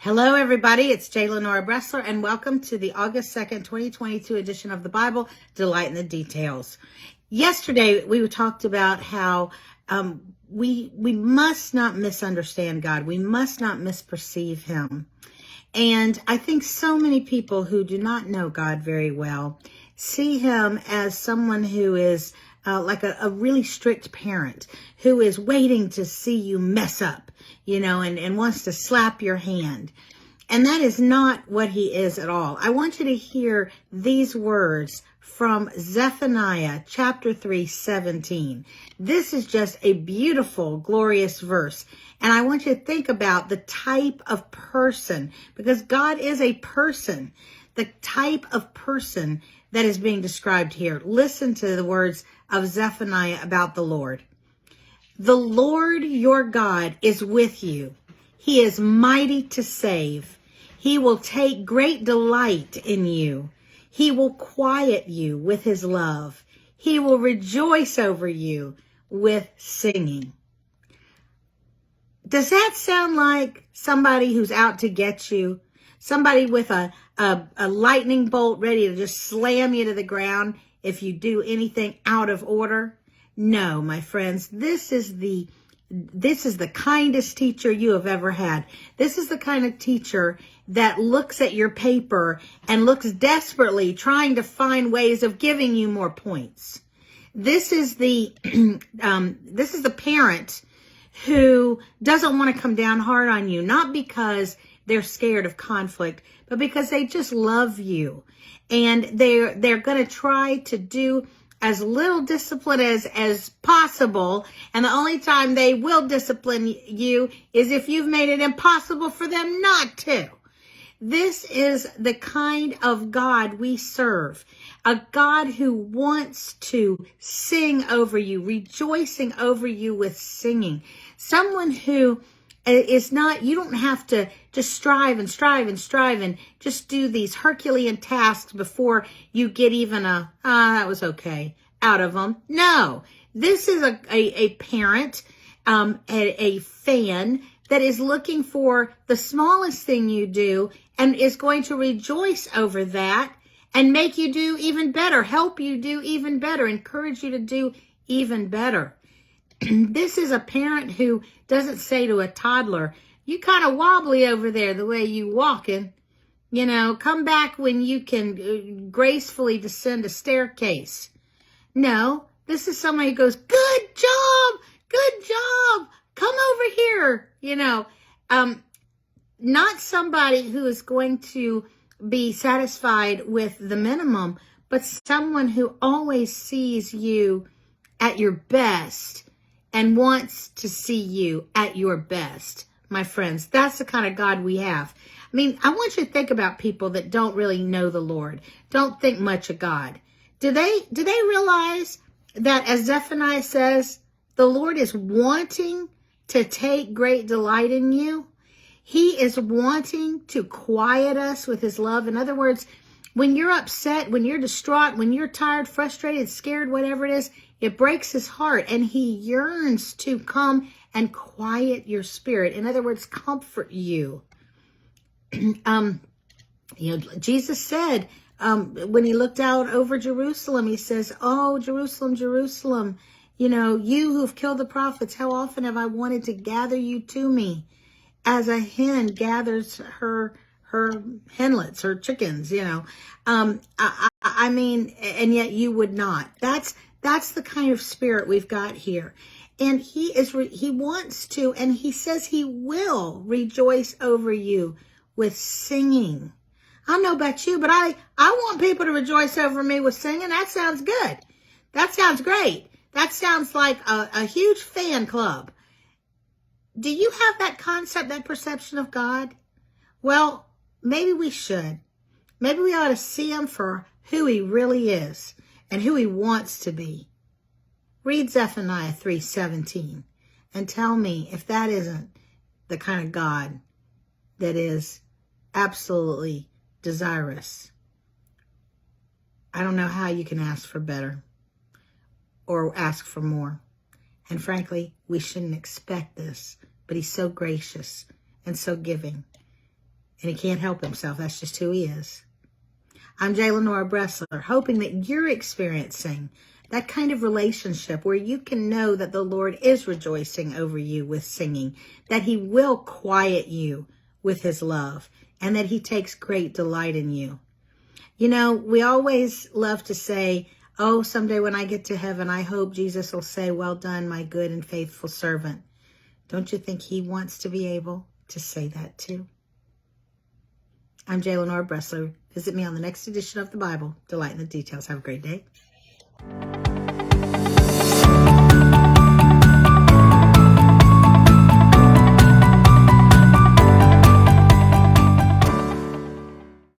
Hello, everybody. It's J. Lenora Bressler, and welcome to the August 2nd, 2022 edition of the Bible, Delight in the Details. Yesterday, we talked about how we must not misunderstand God. We must not misperceive Him. And I think so many people who do not know God very well see Him as someone who is like a really strict parent who is waiting to see you mess up, and wants to slap your hand. And that is not what He is at all. I want you to hear these words from Zephaniah chapter 3:17. This is just a beautiful, glorious verse. And I want you to think about the type of person, because God is a person, the type of person that is being described here. Listen to the words of Zephaniah about the Lord. The Lord your God is with you. He is mighty to save. He will take great delight in you. He will quiet you with His love. He will rejoice over you with singing. Does that sound like somebody who's out to get you? Somebody with a lightning bolt ready to just slam you to the ground if you do anything out of order? No, my friends, this is the kindest teacher you have ever had. This is the kind of teacher that looks at your paper and looks desperately trying to find ways of giving you more points. This is the parent who doesn't want to come down hard on you, not because they're scared of conflict, but because they just love you. And they're going to try to do as little discipline as possible. And the only time they will discipline you is if you've made it impossible for them not to. This is the kind of God we serve. A God who wants to sing over you, rejoicing over you with singing. Someone who is not, you don't have to just strive and just do these Herculean tasks before you get even that was okay out of them. No, this is a parent, a fan that is looking for the smallest thing you do and is going to rejoice over that and make you do even better, help you do even better, encourage you to do even better. This is a parent who doesn't say to a toddler, you kind of wobbly over there the way you walking. Come back when you can gracefully descend a staircase. No, this is somebody who goes, good job, come over here. Not somebody who is going to be satisfied with the minimum, but someone who always sees you at your best and wants to see you at your best. My friends, that's the kind of God we have. I mean, I want you to think about people that don't really know the Lord, don't think much of God. Do they realize that, as Zephaniah says, the Lord is wanting to take great delight in you? He is wanting to quiet us with His love. In other words, when you're upset, when you're distraught, when you're tired, frustrated, scared, whatever it is, it breaks His heart, and He yearns to come and quiet your spirit. In other words, comfort you. Jesus said, when He looked out over Jerusalem, He says, oh, Jerusalem, Jerusalem, you who've killed the prophets, how often have I wanted to gather you to me as a hen gathers her henlets, her chickens, I mean, and yet you would not. That's the kind of spirit we've got here. And He wants to, and He says He will rejoice over you with singing. I don't know about you, but I want people to rejoice over me with singing. That sounds good. That sounds great. That sounds like a huge fan club. Do you have that concept, that perception of God? Well, maybe we should. Maybe we ought to see Him for who He really is and who He wants to be. Read Zephaniah 3:17 and tell me if that isn't the kind of God that is absolutely desirous. I don't know how you can ask for better or ask for more. And frankly, we shouldn't expect this, but He's so gracious and so giving. And he can't help himself. That's just who he is. I'm J. Lenora Bressler, hoping that you're experiencing that kind of relationship where you can know that the Lord is rejoicing over you with singing, that he will quiet you with his love, and that he takes great delight in you. You know, we always love to say, oh, someday when I get to heaven, I hope Jesus will say, well done, my good and faithful servant. Don't you think he wants to be able to say that too? I'm J. Lenora Bressler. Visit me on the next edition of the Bible. Delight in the details. Have a great day.